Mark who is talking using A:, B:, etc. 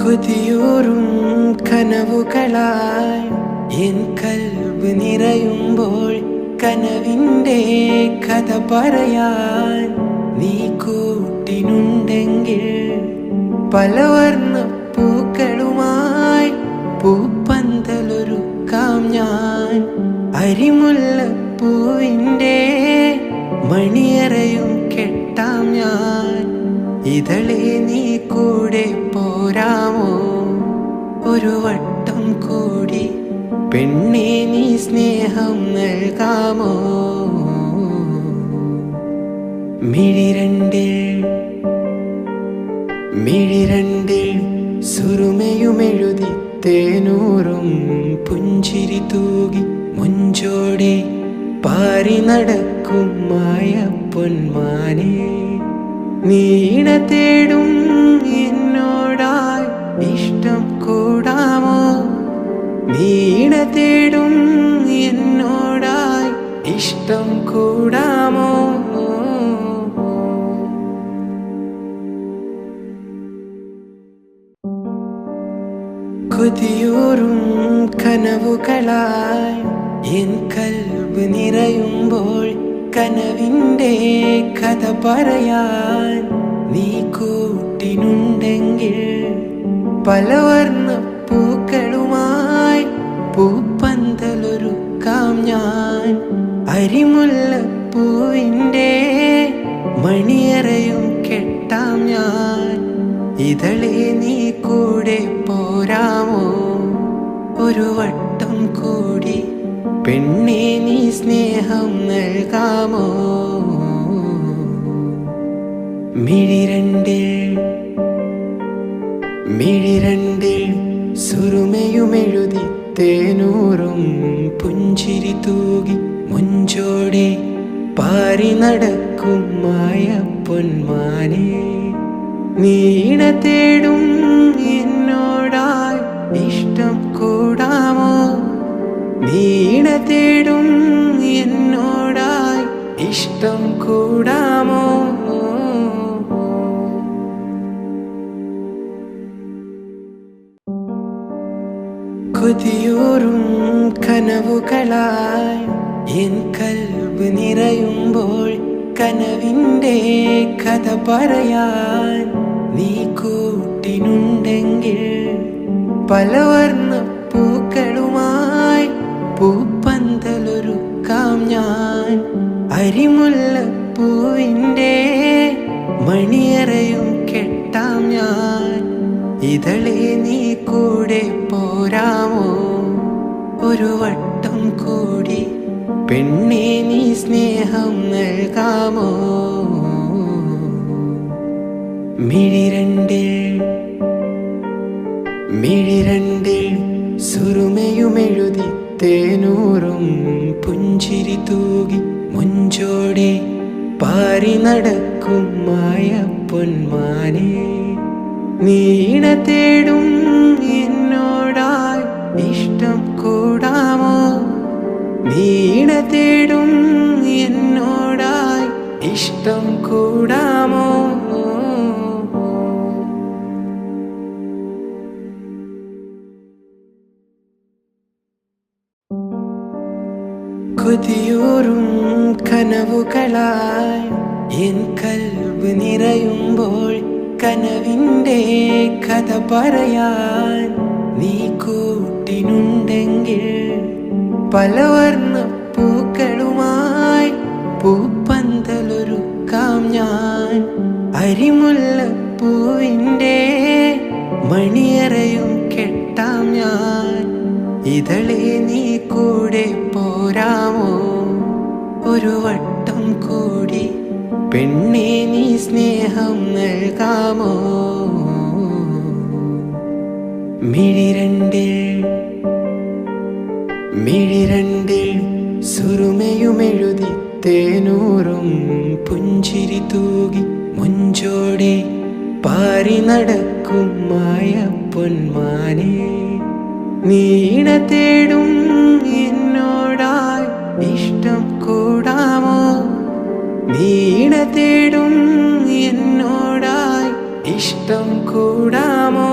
A: കൊതിയൂറും കനവുകളായി N കൽബ് നിറയുമ്പോൾ കനവിൻ്റെ കഥ പറയാൻ നീ കൂട്ടിനുണ്ടെങ്കിൽ പലവർണ്ണ പൂക്കളുമായി പൂപ്പന്തലൊരുക്കാം ഞാൻ. അരിമുല്ലപ്പൂവിൻ്റെ മണിയറയും കെട്ടാം ഞാൻ. ഇതളെ നീ കൂടെ പോരാമോ? ഒരു വട്ടം കൂടി പെണ്ണെ നീ സ്നേഹം നൽകാമോ? മിഴിരണ്ടിൽ സുറുമയുമെഴുതി തേനൂറും പുഞ്ചിരി തൂകി മുഞ്ചോടെ പാറി നടക്കും മായ പൊന്മാനെ. നീണ തേടും എന്നോടായി ഇഷ്ടം കൂടാമോ? നീണ തേടും എന്നോടായി ഇഷ്ടം കൂടാമോ? കൊതിയൂറും കനവുകളായി എൻ കൽബ് നിറയുമ്പോൾ കനവിൻ്റെ കഥ പറയാൻ നീ കൂട്ടിനുണ്ടെങ്കിൽ പലവർണ്ണ പൂക്കളുമായി പൂപ്പന്തലൊരുക്കാം ഞാൻ. അരിമുല്ലപ്പൂവിൻ്റെ മണിയറയും കെട്ടാം ഞാൻ. ഇതളെ നീ കൂടെ പോരാമോ? ഒരു വട്ടം കൂടി പെണ്ണെ നീ സ്നേഹം നൽകാമോ? മിഴിരണ്ടിൽ സുറുമയുമെഴുതി തേനൂറും പുഞ്ചിരി തൂകി മുഞ്ചോടെ പാറി നടക്കും മായ പൊന്മാനെ. നീണ തേടും എന്നോടായി ഇഷ്ടം കൂടാമോ? നീണ തേടും എന്നോടായി ഇഷ്ടം കൂടാമോ? കൊതിയൂറും കനവുകളായി എൻ കൽബ് നിറയുമ്പോൾ കനവിൻ്റെ കഥ പറയാൻ നീ കൂട്ടിനുണ്ടെങ്കിൽ പലവർണ്ണ പൂക്കളുമായി പൂപ്പന്തലൊരുക്കാം ഞാൻ. അരിമുല്ലപ്പൂവിൻ്റെ മണിയറയും കെട്ടാം ഞാൻ. ഇതളെ നീ കൂടെ പോരാമോ? ഒരു വട്ടം കൂടി പെണ്ണെ നീ സ്നേഹം നൽകാമോ? മിഴിരണ്ടിൽ സുറുമയുമെഴുതി തേനൂറും പുഞ്ചിരി തൂകി മുഞ്ചോടെ പാറി നടക്കും മായ പൊന്മാനെ. നീണ തേടും എന്നോടായി ഇഷ്ടം കൂടാമോ? നീണ തേടും എന്നോടായി ഇഷ്ടം കൂടാമോ? കൊതിയൂറും കനവുകളായി എൻ കൽബ് നിറയുമ്പോൾ കനവിൻ്റെ കഥ പറയാൻ നീ കൂട്ടിനുണ്ടെങ്കിൽ പലവർണ്ണ പൂക്കളുമായി പൂപ്പന്തലൊരുക്കാം ഞാൻ. അരിമുല്ലപ്പൂവിൻ്റെ മണിയറയും കെട്ടാം ഞാൻ. ഇതളെ നീ കൂടെ പോരാമോ? ഒരു വട്ടം കൂടി പെണ്ണെ നീ സ്നേഹം നൽകാമോ? മിഴിരണ്ടിൽ സുറുമയുമെഴുതി തേനൂറും പുഞ്ചിരി തൂകി മുഞ്ചോടെ പാറി നടക്കും മായ പൊന്മാനെ. നീണ തേടും എന്നോടായി ഇഷ്ടം കൂടാമോ? നീണ തേടും എന്നോടായി ഇഷ്ടം കൂടാമോ?